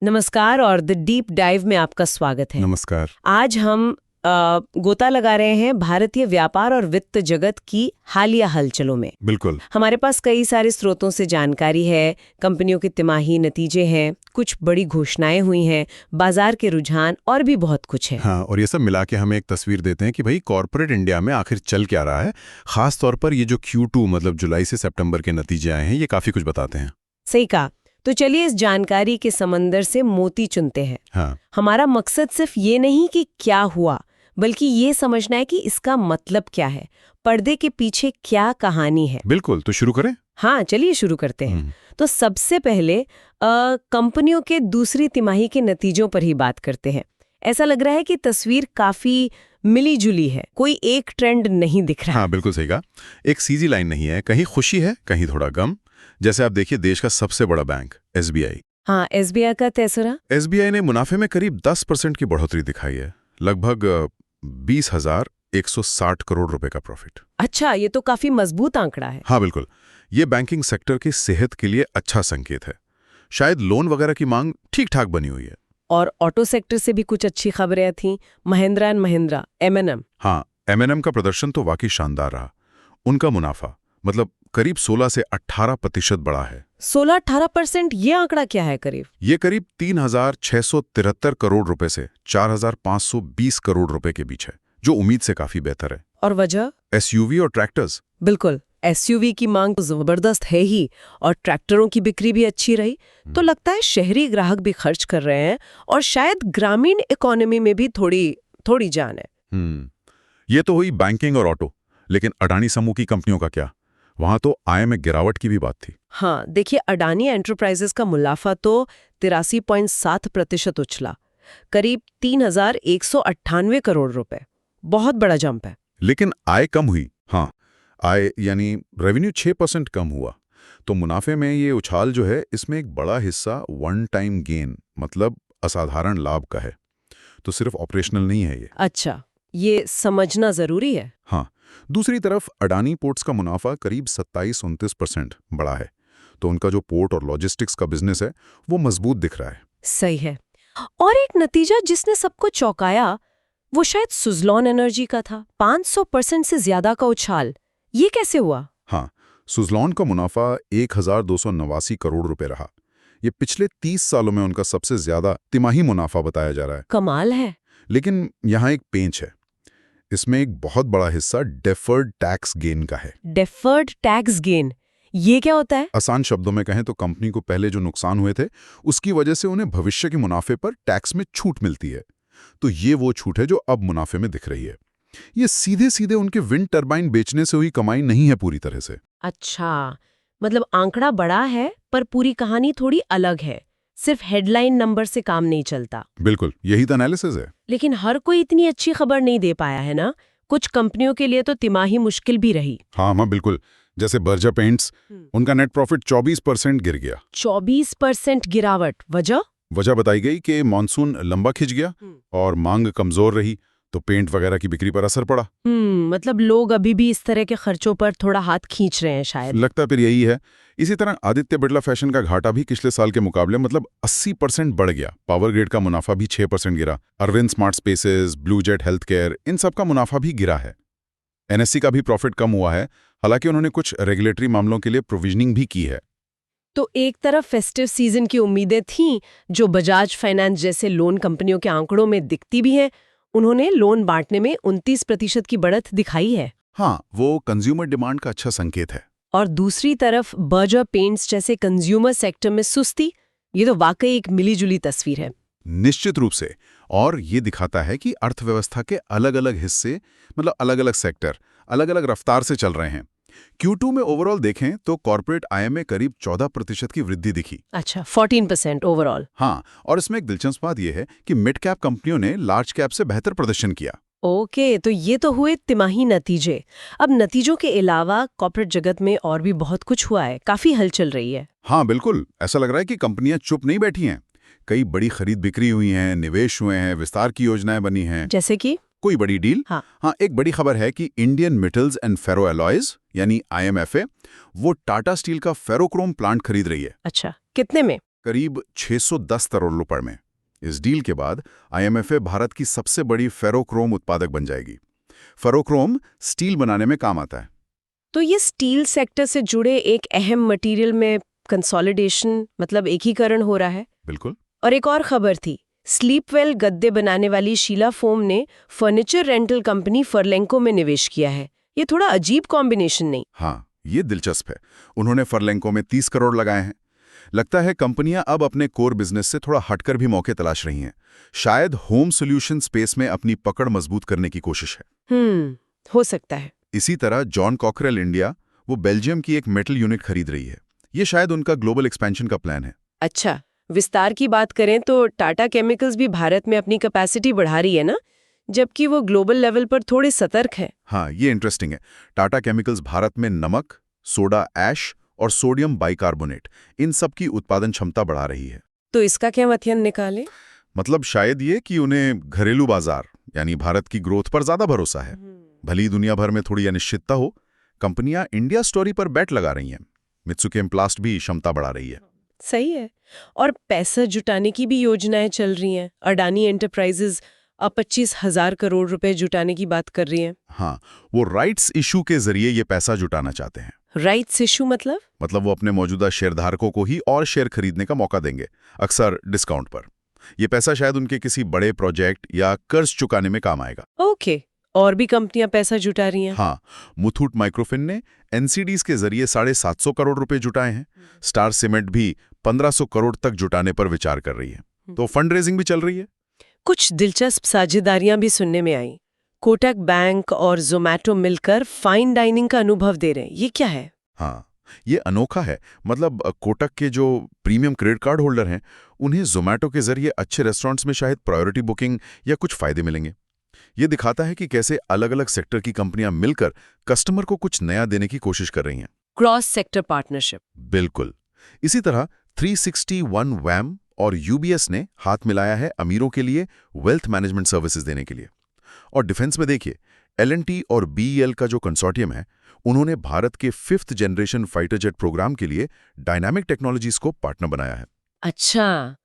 नमस्कार और the deep dive में आपका स्वागत है। नमस्कार। आज हम गोता लगा रहे हैं भारतीय व्यापार और वित्त जगत की हालिया हलचलों में। बिल्कुल। हमारे पास कई सारे स्रोतों से जानकारी है, कंपनियों के तिमाही नतीजे हैं, कुछ बड़ी घोषणाएं हुई हैं, बाजार के रुझान और भी बहुत कुछ है। हाँ, और ये सब मिला के हमें एक तस्वीर देते हैं कि भाई कॉर्पोरेट इंडिया में आखिर चल क्या रहा है। खास तौर पर ये जो Q2 मतलब जुलाई से सितंबर के नतीजे आए हैं, ये काफी कुछ बताते हैं। सही कहा। तो चलिए इस जानकारी के समंदर से मोती चुनते हैं। हाँ। हमारा मकसद सिर्फ ये नहीं कि क्या हुआ, बल्कि ये समझना है कि इसका मतलब क्या है, पर्दे के पीछे क्या कहानी है। बिल्कुल, तो शुरू करें। हाँ, चलिए शुरू करते हैं। तो सबसे पहले कंपनियों के दूसरी तिमाही के नतीजों पर ही बात करते हैं। ऐसा लग रहा है कि तस्वीर काफी मिली जुली है, कोई एक ट्रेंड नहीं दिख रहा। हाँ, बिल्कुल सही कहा। एक सीधी लाइन नहीं है, कहीं खुशी है, कहीं थोड़ा गम। जैसे आप देखिए देश का सबसे बड़ा बैंक SBI। हाँ, SBI का तेसरा। SBI ने मुनाफे में करीब 10% की बढ़ोतरी दिखाई है, लगभग 20,160 करोड़ रुपए का प्रॉफिट। अच्छा, ये तो काफी मजबूत आंकड़ा है। हाँ बिल्कुल, ये बैंकिंग सेक्टर की सेहत के लिए अच्छा संकेत है। शायद लोन वगैरह की मांग ठीक ठाक बनी हुई है। और ऑटो सेक्टर से भी कुछ अच्छी खबरें थीं। Mahindra and Mahindra M&M। हाँ, M&M का प्रदर्शन तो वाकई शानदार रहा। उनका मुनाफा मतलब करीब 16 से 18% बढ़ा है। 16-18%, ये आंकड़ा क्या है करीब? ये करीब 3,673 करोड़ रुपए से 4,520 करोड़ रुपए के बीच है, जो उम्मीद से काफी बेहतर है। और वजह? SUV और ट्रैक्टर्स। बिल्कुल, SUV की मांग तो जबरदस्त है ही, और ट्रैक्टरों की बिक्री भी अच्छी रही। तो लगता है शहरी ग्राहक भी खर्च कर रहे हैं, और शायद ग्रामीण इकोनॉमी में भी थोड़ी जान है। ये तो हुई बैंकिंग और ऑटो, लेकिन अडानी समूह की कंपनियों का क्या? वहां तो आय में गिरावट की भी बात थी। हाँ, देखिए अडानी एंटरप्राइजेस का मुनाफा तो 83.7% उछला, करीब 3,198 करोड़ रुपए। बहुत बड़ा जंप है। लेकिन आय कम हुई। हाँ, आय यानी रेवेन्यू 6% कम हुआ। तो मुनाफे में ये उछाल जो है, इसमें एक बड़ा हिस्सा वन टाइम गेन मतलब असाधारण लाभ का है। तो सिर्फ ऑपरेशनल नहीं है ये। अच्छा, ये समझना जरूरी है। हाँ, दूसरी तरफ अडानी पोर्ट्स का मुनाफा करीब 27-29% बढ़ा है। तो उनका जो पोर्ट और लॉजिस्टिक्स का बिजनेस है, वो मजबूत दिख रहा है। सही है। और एक नतीजा जिसने सबको चौंकाया, वो शायद सुज़लॉन एनर्जी का था। 500% से ज्यादा का उछाल। ये कैसे हुआ? हाँ, सुज़लॉन का मुनाफा 1,289 करोड़ रुपए रहा। ये पिछले 30 सालों में उनका सबसे ज्यादा तिमाही मुनाफा बताया जा रहा है। कमाल है। लेकिन यहाँ एक पेंच है। इसमें एक बहुत बड़ा हिस्सा डेफर्ड टैक्स गेन का है। डेफर्ड टैक्स गेन, ये क्या होता है? आसान शब्दों में कहें तो कंपनी को पहले जो नुकसान हुए थे, उसकी वजह से उन्हें भविष्य के मुनाफे पर टैक्स में छूट मिलती है। तो ये वो छूट है जो अब मुनाफे में दिख रही है। ये सीधे सीधे उनके विंड टरबाइन बेचने से हुई कमाई नहीं है पूरी तरह से। अच्छा, मतलब आंकड़ा बड़ा है पर पूरी कहानी थोड़ी अलग है। सिर्फ हेडलाइन नंबर से काम नहीं चलता। बिल्कुल, यही तो एनालिसिस है। लेकिन हर कोई इतनी अच्छी खबर नहीं दे पाया है ना। कुछ कंपनियों के लिए तो तिमाही मुश्किल भी रही। हाँ, बिल्कुल। जैसे बर्जर पेंट्स, उनका नेट प्रॉफिट 24% गिर गया। 24% गिरावट। वजह बताई गई कि मानसून लंबा खिंच गया और मांग कमजोर रही, तो पेंट वगैरह की बिक्री पर असर पड़ा। मतलब लोग अभी भी इस तरह के खर्चों पर थोड़ा हाथ खींच रहे हैं शायद। लगता फिर यही है। इसी तरह आदित्य बिरला फैशन का घाटा भी पिछले साल के मुकाबले मतलब 80% बढ़ गया। पावर ग्रिड का मुनाफा भी 6% गिरा। Arvind smart spaces, blue jet health care, इन सब का मुनाफा भी गिरा है। NSE का भी प्रॉफिट कम हुआ है, हालांकि उन्होंने कुछ रेगुलेटरी मामलों के लिए प्रोविजनिंग भी की है। तो एक तरफ फेस्टिव सीजन की उम्मीदें थीं, जो बजाज फाइनेंस जैसे लोन कंपनियों के आंकड़ों में दिखती भी हैं। उन्होंने लोन बांटने में 29% की बढ़त दिखाई है। हाँ, वो कंज्यूमर डिमांड का अच्छा संकेत है। और दूसरी तरफ बर्जर पेंट्स जैसे कंज्यूमर सेक्टर में सुस्ती, ये तो वाकई एक मिलीजुली तस्वीर है। निश्चित रूप से। और ये दिखाता है कि अर्थव्यवस्था के अलग अलग हिस्से मतलब अलग अलग सेक्टर अलग अलग रफ्तार से चल रहे हैं। Q2 में ओवरऑल देखें तो कॉर्पोरेट आय में करीब 14% की वृद्धि दिखी। अच्छा, 14% ओवरऑल। हाँ, और इसमें एक दिलचस्प बात यह है कि मिड कैप कंपनियों ने लार्ज कैप से बेहतर प्रदर्शन किया। ओके, तो ये तो हुए तिमाही नतीजे। अब नतीजों के अलावा कॉर्पोरेट जगत में और भी बहुत कुछ हुआ है, काफी हलचल रही है। हाँ बिल्कुल, ऐसा लग रहा है कि कंपनियां चुप नहीं बैठी हैं। कई बड़ी खरीद बिक्री हुई हैं, निवेश हुए हैं, विस्तार की योजनाएं बनी हैं। जैसे कि कोई बड़ी डील? हाँ, एक बड़ी खबर है कि Indian metals and ferro alloys यानी IMFA वो टाटा स्टील का फेरोक्रोम प्लांट खरीद रही है। अच्छा, कितने में? करीब 610 करोड़ रुपए में। इस डील के बाद आईएमएफए भारत की सबसे बड़ी फेरोक्रोम उत्पादक बन जाएगी। फेरोक्रोम स्टील बनाने में काम आता है। तो ये स्टील सेक्टर से जुड़े एक अहम मटेरियल में कंसोलिडेशन मतलब एकीकरण हो रहा है। बिल्कुल। और एक और खबर थी, स्लीपवेल गद्दे बनाने वाली शीला फोम ने फर्नीचर रेंटल कंपनी फर्लेंको में निवेश किया है। ये थोड़ा अजीब कॉम्बिनेशन नहीं? हाँ, ये दिलचस्प है। उन्होंने फर्लेंको में 30 करोड़ लगाए हैं। लगता है कंपनियां अब अपने कोर बिजनेस से थोड़ा हटकर भी मौके तलाश रही हैं। शायद होम सॉल्यूशन स्पेस में अपनी पकड़ मजबूत करने की कोशिश है। हो सकता है। इसी तरह जॉन कॉकरेल इंडिया, वो बेल्जियम की एक मेटल यूनिट खरीद रही है। ये शायद उनका ग्लोबल एक्सपेंशन का प्लान है। अच्छा, विस्तार की बात करें तो टाटा केमिकल्स भी भारत में अपनी कैपेसिटी बढ़ा रही है ना, जबकि वो ग्लोबल लेवल पर थोड़े सतर्क है। हाँ, ये इंटरेस्टिंग है। टाटा केमिकल्स भारत में नमक, सोडा ऐश और सोडियम बाइकार्बोनेट, इन सब की उत्पादन क्षमता बढ़ा रही है। तो इसका क्या मथयन निकाले? मतलब शायद ये कि उन्हें घरेलू बाजार यानी भारत की ग्रोथ पर ज्यादा भरोसा है। भली दुनिया भर में थोड़ी अनिश्चितता हो, कंपनियां इंडिया स्टोरी पर बैट लगा रही हैं। मित्सुकी प्लास्ट भी क्षमता बढ़ा रही है। सही है। और पैसा जुटाने की भी योजनाएं चल रही हैं। अडानी एंटरप्राइजेज अब 25,000 करोड़ रुपए जुटाने की बात कर रही है। हाँ, वो राइट्स इशू के जरिए ये पैसा जुटाना चाहते हैं। राइट्स इशू मतलब वो अपने मौजूदा शेयरधारकों को ही और शेयर खरीदने का मौका देंगे, अक्सर डिस्काउंट पर। ये पैसा शायद उनके किसी बड़े प्रोजेक्ट या कर्ज चुकाने में काम आएगा। ओके, और भी कंपनियां पैसा जुटा रही हैं। हाँ, मुथूट माइक्रोफिन ने एनसीडीज के जरिए 750 करोड़ रुपए जुटाए हैं। स्टार सीमेंट भी 1500 करोड़ तक जुटाने पर विचार कर रही है। तो फंड रेजिंग भी चल रही है। कुछ दिलचस्प साझेदारियां भी सुनने में आई। कोटक बैंक और जोमैटो मिलकर फाइन डाइनिंग का अनुभव दे रहे हैं। ये क्या है? हाँ, ये अनोखा है। मतलब कोटक के जो प्रीमियम क्रेडिट कार्ड होल्डर हैं, उन्हें जोमैटो के जरिए अच्छे रेस्टोरेंट्स में शायद प्रायोरिटी बुकिंग या कुछ फायदे मिलेंगे। ये दिखाता है कि कैसे अलग अलग सेक्टर की कंपनियां मिलकर कस्टमर को कुछ नया देने की कोशिश कर रही हैं। Cross sector partnership. बिल्कुल। इसी तरह 361 वैम और यूबीएस ने हाथ मिलाया है अमीरों के लिए वेल्थ मैनेजमेंट सर्विसेज देने के लिए। और डिफेंस में देखिए, एल&टी और बीईएल का जो कंसोर्टियम है, उन्होंने भारत के 5th generation fighter jet programme के लिए डायनामिक टेक्नोलॉजीज को पार्टनर बनाया है। अच्छा,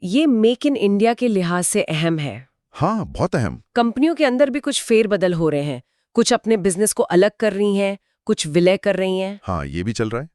ये मेक इन इंडिया के लिहाज से अहम है। हाँ, बहुत अहम। कंपनियों के अंदर भी कुछ फेरबदल हो रहे हैं। कुछ अपने बिजनेस को अलग कर रही हैं, कुछ विलय कर रही हैं। हाँ, ये भी चल रहा है।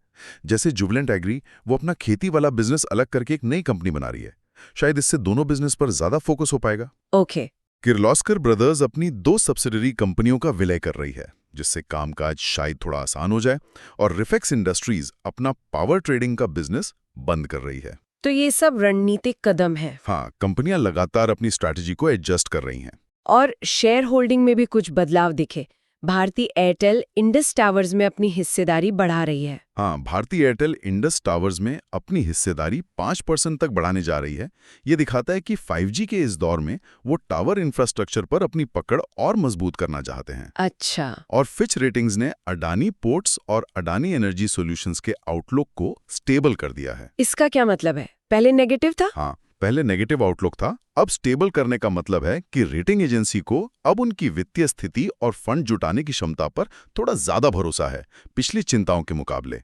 जैसे जुबिलेंट एग्री, वो अपना खेती वाला बिजनेस अलग करके एक नई कंपनी बना रही है। शायद इससे दोनों बिजनेस पर ज्यादा फोकस हो पाएगा। ओके। किर्लोस्कर ब्रदर्स अपनी 2 सब्सिडरी कंपनियों का विलय कर रही है, जिससे कामकाज शायद थोड़ा आसान हो जाए। और रिफेक्स इंडस्ट्रीज अपना पावर ट्रेडिंग का बिजनेस बंद कर रही है। तो ये सब रणनीतिक कदम है। हाँ, कंपनियां लगातार अपनी स्ट्रैटेजी को एडजस्ट कर रही हैं। और शेयर होल्डिंग में भी कुछ बदलाव दिखे। भारती एयरटेल इंडस टावर्स में अपनी हिस्सेदारी बढ़ा रही है। हाँ, भारती एयरटेल इंडस टावर्स में अपनी हिस्सेदारी 5% तक बढ़ाने जा रही है। ये दिखाता है कि 5G के इस दौर में वो टावर इंफ्रास्ट्रक्चर पर अपनी पकड़ और मजबूत करना चाहते हैं। अच्छा। और फिच रेटिंग्स ने अडानी पोर्ट्स और अडानी एनर्जी सॉल्यूशंस के आउटलुक को स्टेबल कर दिया है। इसका क्या मतलब है? पहले नेगेटिव था? हाँ, पहले नेगेटिव आउटलुक था। अब स्टेबल करने का मतलब है कि रेटिंग एजेंसी को अब उनकी वित्तीय स्थिति और फंड जुटाने की क्षमता पर थोड़ा ज्यादा भरोसा है पिछली चिंताओं के मुकाबले।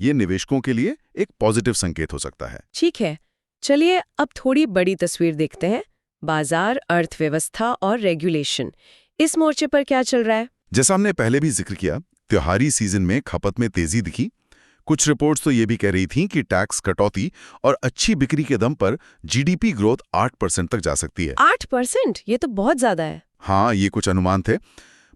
ये निवेशकों के लिए एक पॉजिटिव संकेत हो सकता है। ठीक है, चलिए अब थोड़ी बड़ी तस्वीर देखते हैं। बाजार, अर्थव्यवस्था और रेगुलेशन, इस मोर्चे पर क्या चल रहा है? जैसा हमने पहले भी जिक्र किया, त्योहारी सीजन में खपत में तेजी दिखी। कुछ रिपोर्ट्स तो ये भी कह रही थीं कि टैक्स कटौती और अच्छी बिक्री के दम पर जीडीपी ग्रोथ 8% तक जा सकती है। 8%? ये तो बहुत ज्यादा है। हाँ, ये कुछ अनुमान थे।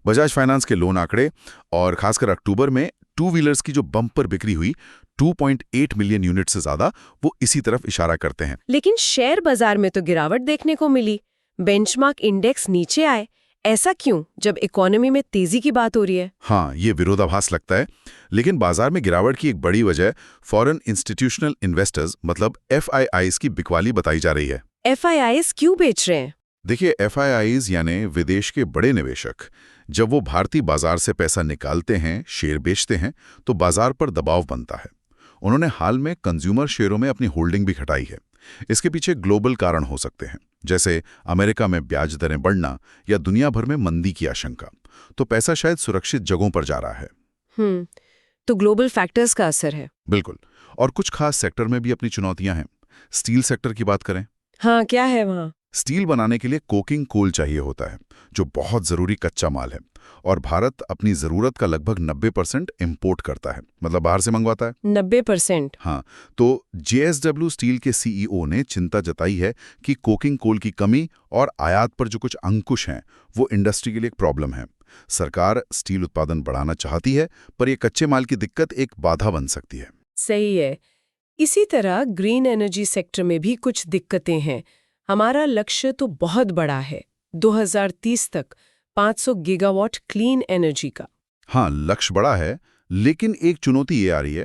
बजाज फाइनेंस के लोन आंकड़े और खासकर अक्टूबर में 2 व्हीलर्स की जो बम्पर बिक्री हुई 2.8 मिलियन यूनिट से ज्यादा, वो इसी तरफ इशारा करते हैं। लेकिन शेयर बाजार में तो गिरावट देखने को मिली। बेंचमार्क इंडेक्स नीचे आए। ऐसा क्यों, जब इकोनॉमी में तेजी की बात हो रही है? हाँ, ये विरोधाभास लगता है। लेकिन बाजार में गिरावट की एक बड़ी वजह फॉरेन इंस्टीट्यूशनल इन्वेस्टर्स मतलब FIIs की बिकवाली बताई जा रही है। FIIs क्यों बेच रहे हैं? देखिए, FIIs यानी विदेश के बड़े निवेशक जब वो भारतीय बाजार से पैसा निकालते हैं, शेयर बेचते हैं, तो बाजार पर दबाव बनता है। उन्होंने हाल में कंज्यूमर शेयरों में अपनी होल्डिंग भी घटाई है। इसके पीछे ग्लोबल कारण हो सकते हैं, जैसे अमेरिका में ब्याज दरें बढ़ना या दुनिया भर में मंदी की आशंका। तो पैसा शायद सुरक्षित जगहों पर जा रहा है। तो ग्लोबल फैक्टर्स का असर है। बिल्कुल। और कुछ खास सेक्टर में भी अपनी चुनौतियां हैं। स्टील सेक्टर की बात करें, हाँ, क्या है वहाँ? स्टील बनाने के लिए कोकिंग कोल चाहिए होता है, जो बहुत जरूरी कच्चा माल है। और भारत अपनी जरूरत का लगभग 90% इंपोर्ट करता है, मतलब बाहर से मंगवाता है। 90%? हाँ, तो जेएसडब्ल्यू स्टील के सीईओ ने चिंता जताई है कि कोकिंग कोल की कमी और आयात पर जो कुछ अंकुश हैं, वो इंडस्ट्री के लिए एक प्रॉब्लम है। सरकार स्टील उत्पादन बढ़ाना चाहती है, पर यह कच्चे माल की दिक्कत एक बाधा बन सकती है। सही है। इसी तरह ग्रीन एनर्जी सेक्टर में भी कुछ दिक्कतें हैं। हमारा लक्ष्य तो बहुत बड़ा है, 2030 तक 500 गीगावाट क्लीन एनर्जी का। हाँ, लक्ष्य बड़ा है, लेकिन एक चुनौती ये आ रही है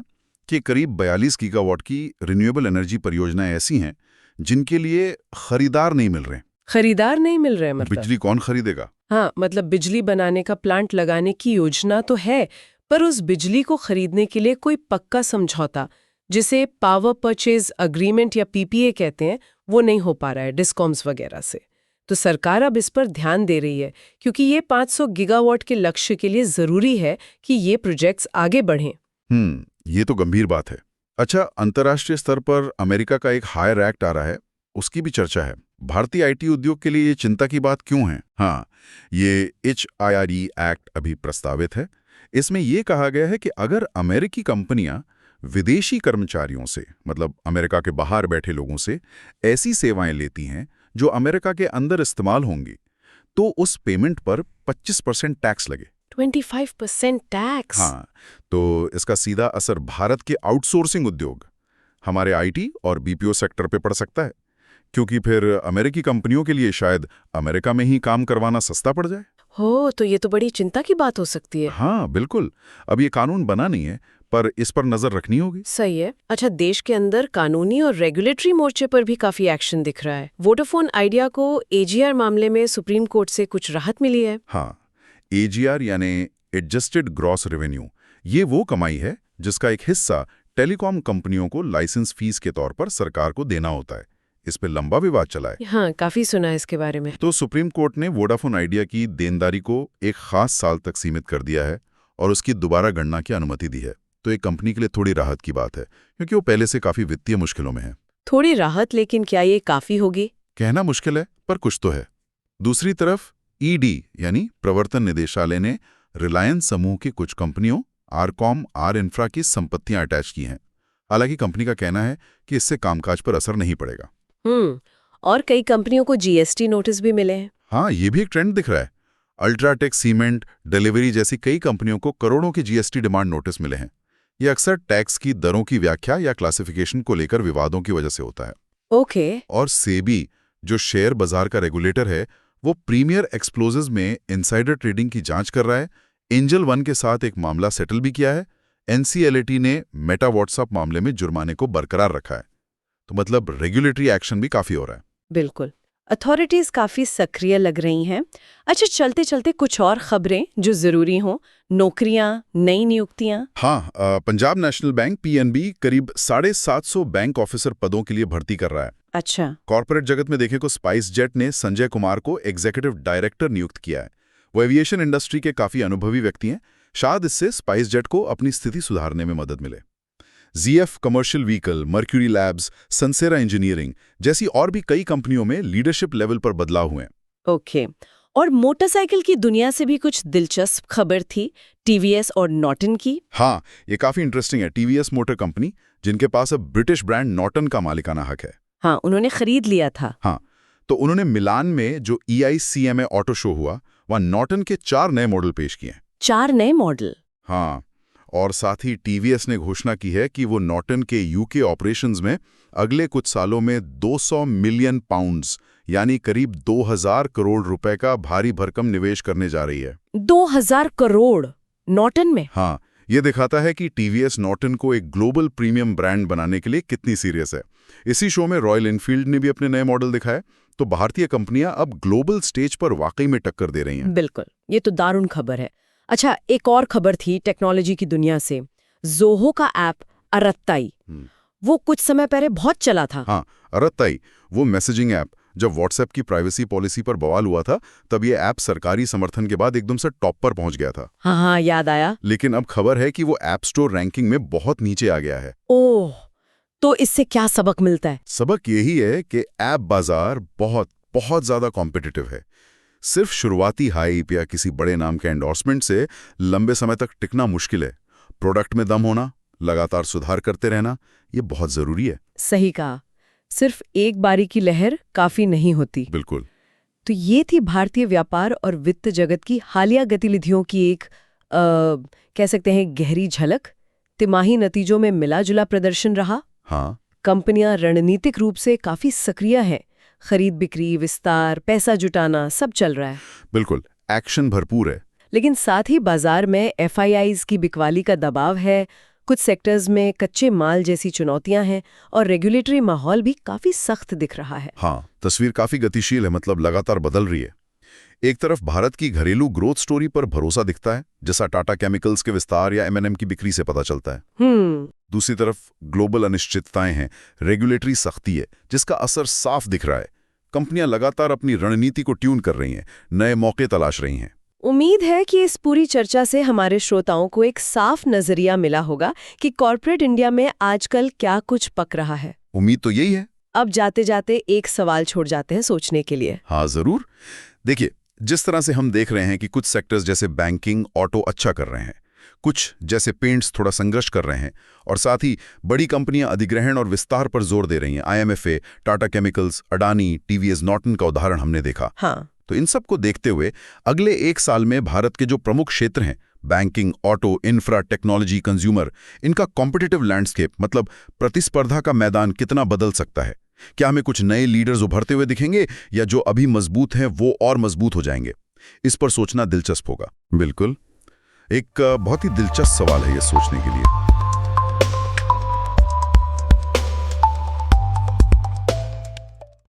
कि करीब 42 गीगावाट की रिन्यूएबल एनर्जी परियोजनाएं ऐसी हैं जिनके लिए खरीदार नहीं मिल रहे। खरीदार नहीं मिल रहे मतलब? बिजली कौन खरीदेगा? हाँ, मतलब बिजली बनाने का प्लांट लगाने की योजना तो है, पर उस बिजली को खरीदने के लिए कोई पक्का समझौता, जिसे पावर परचेज अग्रीमेंट या पीपीए कहते हैं, वो नहीं हो पा रहा है डिस्कॉम्स वगैरह से। तो सरकार अब इस पर ध्यान दे रही है, क्योंकि ये 500 गीगावाट के लक्ष्य के लिए जरूरी है कि ये प्रोजेक्ट्स आगे बढ़ें। ये तो गंभीर बात है। अच्छा, अंतर्राष्ट्रीय स्तर पर अमेरिका का एक हायर एक्ट आ रहा है, उसकी भी चर्चा है। भारतीय आईटी उद्योग के लिए ये चिंता की बात क्यों है? हाँ, ये HIRE एक्ट अभी प्रस्तावित है। इसमें ये कहा गया है कि अगर अमेरिकी कंपनियां विदेशी कर्मचारियों से, मतलब अमेरिका के बाहर बैठे लोगों से, ऐसी सेवाएं लेती हैं जो अमेरिका के अंदर इस्तेमाल होंगी, तो उस पेमेंट पर 25% टैक्स लगे। 25% टैक्स? हाँ, तो इसका सीधा असर भारत के आउटसोर्सिंग उद्योग, हमारे आईटी और बीपीओ सेक्टर पे पड़ सकता है, क्योंकि फिर अमेरिकी कंपनियों के लिए शायद अमेरिका में ही काम करवाना सस्ता पड़ जाए। तो ये तो बड़ी चिंता की बात हो सकती है। हाँ, बिल्कुल। अब ये कानून बना नहीं है, पर इस पर नजर रखनी होगी। सही है। अच्छा, देश के अंदर कानूनी और रेगुलेटरी मोर्चे पर भी काफी एक्शन दिख रहा है। वोडाफोन आइडिया को AGR मामले में सुप्रीम कोर्ट से कुछ राहत मिली है। हाँ, AGR यानी एडजस्टेड ग्रॉस रेवेन्यू, ये वो कमाई है जिसका एक हिस्सा टेलीकॉम कंपनियों को लाइसेंस फीस के तौर पर सरकार को देना होता है। इस पे लंबा विवाद चला है। हाँ, काफी सुना है इसके बारे में। तो सुप्रीम कोर्ट ने वोडाफोन आइडिया की देनदारी को एक खास साल तक सीमित कर दिया है और उसकी दोबारा गणना की अनुमति दी है। तो एक कंपनी के लिए थोड़ी राहत की बात है, क्योंकि वो पहले से काफी वित्तीय मुश्किलों में है। थोड़ी राहत, लेकिन क्या ये काफी होगी? कहना मुश्किल है, पर कुछ तो है। दूसरी तरफ ED यानी प्रवर्तन निदेशालय ने रिलायंस समूह की कुछ कंपनियों आरकॉम, आर इंफ्रा की संपत्तियां अटैच की हैं। हालांकि कंपनी का कहना है कि इससे कामकाज पर असर नहीं पड़ेगा। और कई कंपनियों को GST नोटिस भी मिले हैं। हाँ, ये भी एक ट्रेंड दिख रहा है। अल्ट्राटेक सीमेंट, डिलीवरी जैसी कई कंपनियों को करोड़ों के GST डिमांड नोटिस मिले हैं। ये अक्सर टैक्स की दरों की व्याख्या या क्लासिफिकेशन को लेकर विवादों की वजह से होता है। ओके। और सेबी, जो शेयर बाजार का रेगुलेटर है, वो प्रीमियर एक्सप्लोजिव्स में इनसाइडर ट्रेडिंग की जांच कर रहा है। एंजल वन के साथ एक मामला सेटल भी किया है। NCLAT ने मेटा व्हाट्सएप मामले में जुर्माने को बरकरार रखा है। तो मतलब रेगुलेटरी एक्शन भी काफी हो रहा है। बिल्कुल, अथॉरिटीज काफी सक्रिय लग रही हैं। अच्छा, चलते चलते कुछ और खबरें जो जरूरी हों। नौकरियां, नई नियुक्तियां। हाँ, पंजाब नेशनल बैंक PNB करीब 750 बैंक ऑफिसर पदों के लिए भर्ती कर रहा है। अच्छा। कॉर्पोरेट जगत में देखें तो स्पाइस जेट ने संजय कुमार को एग्जीक्यूटिव डायरेक्टर नियुक्त किया है। वो एविएशन इंडस्ट्री के काफी अनुभवी व्यक्ति हैं। शायद इससे स्पाइस जेट को अपनी स्थिति सुधारने में मदद मिले। ZF commercial vehicle, mercury labs, Sansera engineering जैसी और भी कई कंपनियों में लीडरशिप लेवल पर बदलाव हुए। ओके। और मोटरसाइकिल की दुनिया से भी कुछ दिलचस्प खबर थी, TVS और नॉर्टन की। हाँ, ये काफी इंटरेस्टिंग है। TVS मोटर कंपनी, जिनके पास अब ब्रिटिश ब्रांड नॉर्टन का मालिकाना हक है। हाँ, उन्होंने खरीद लिया था। हाँ, तो उन्होंने मिलान में जो EICMA ऑटो शो हुआ, वहां नॉर्टन के 4 नए मॉडल पेश किए। 4 नए मॉडल? हाँ, और साथ ही TVS ने घोषणा की है कि वो नॉर्टन के UK ऑपरेशंस में अगले कुछ सालों में 200 मिलियन पाउंड्स यानी करीब 2000 करोड़ रुपए का भारी भरकम निवेश करने जा रही है। 2000 करोड़ नॉर्टन में? हाँ, ये दिखाता है कि TVS नॉर्टन को एक ग्लोबल प्रीमियम ब्रांड बनाने के लिए कितनी सीरियस है। इसी शो में रॉयल एनफील्ड ने भी अपने नए मॉडल दिखाए। तो भारतीय कंपनियां अब ग्लोबल स्टेज पर वाकई में टक्कर दे रही हैं। बिल्कुल, ये तो दारुण खबर है। अच्छा, एक और खबर थी टेक्नोलॉजी की दुनिया से। जोहो का ऐप अरत्ताई, वो कुछ समय पहले बहुत चला था। हाँ, अरत्ताई, वो मैसेजिंग ऐप। जब व्हाट्सएप की प्राइवेसी पॉलिसी पर बवाल हुआ था, तब ये ऐप सरकारी समर्थन के बाद एकदम से टॉप पर पहुंच गया था। हाँ, याद आया। लेकिन अब खबर है कि वो ऐप स्टोर रैंकिंग में बहुत नीचे आ गया है। ओह, तो इससे क्या सबक मिलता है? सबक यही है कि ऐप बाजार बहुत बहुत ज्यादा कॉम्पिटिटिव है। सिर्फ शुरुआती हाइप या किसी बड़े नाम के एंडोर्समेंट से लंबे समय तक टिकना मुश्किल है। प्रोडक्ट में दम होना, लगातार सुधार करते रहना, ये बहुत जरूरी है। सही कहा। सिर्फ एक बारी की लहर काफी नहीं होती। बिल्कुल। तो ये थी भारतीय व्यापार और वित्त जगत की हालिया गतिविधियों की एक कह सकते हैं गहरी झलक। तिमाही नतीजों में मिला जुला प्रदर्शन रहा। हाँ, कंपनियां रणनीतिक रूप से काफी सक्रिय हैं। खरीद बिक्री, विस्तार, पैसा जुटाना सब चल रहा है। बिल्कुल, एक्शन भरपूर है। लेकिन साथ ही बाजार में FIIs की बिकवाली का दबाव है, कुछ सेक्टर्स में कच्चे माल जैसी चुनौतियां हैं और रेगुलेटरी माहौल भी काफी सख्त दिख रहा है। हाँ, तस्वीर काफी गतिशील है, मतलब लगातार बदल रही है। एक तरफ भारत की घरेलू ग्रोथ स्टोरी पर भरोसा दिखता है, जैसा टाटा केमिकल्स के विस्तार या M&M की बिक्री से पता चलता है। दूसरी तरफ ग्लोबल अनिश्चितताएं हैं, रेगुलेटरी सख्ती है, जिसका असर साफ दिख रहा है। कंपनियां लगातार अपनी रणनीति को ट्यून कर रही हैं, नए मौके तलाश रही हैं। उम्मीद है कि इस पूरी चर्चा से हमारे श्रोताओं को एक साफ नजरिया मिला होगा कि कॉर्पोरेट इंडिया में आजकल क्या कुछ पक रहा है। उम्मीद तो यही है। अब जाते जाते एक सवाल छोड़ जाते हैं सोचने के लिए। हाँ, जरूर। देखिए, जिस तरह से हम देख रहे हैं कि कुछ सेक्टर्स जैसे बैंकिंग, ऑटो अच्छा कर रहे हैं, कुछ जैसे पेंट्स थोड़ा संघर्ष कर रहे हैं, और साथ ही बड़ी कंपनियां अधिग्रहण और विस्तार पर जोर दे रही हैं। IMFA, Tata chemicals, Adani, TVS, Norton का उदाहरण हमने देखा। हाँ। तो इन सब को देखते हुए अगले एक साल में भारत के जो प्रमुख क्षेत्र हैं, banking, auto, infra, technology, consumer, इनका कॉम्पिटिटिव लैंडस्केप, मतलब प्रतिस्पर्धा का मैदान कितना बदल सकता है? क्या हमें कुछ नए लीडर्स उभरते हुए दिखेंगे, या जो अभी मजबूत हैं वो और मजबूत हो जाएंगे? इस पर सोचना दिलचस्प होगा। बिल्कुल, एक बहुत ही दिलचस्प सवाल है ये सोचने के लिए।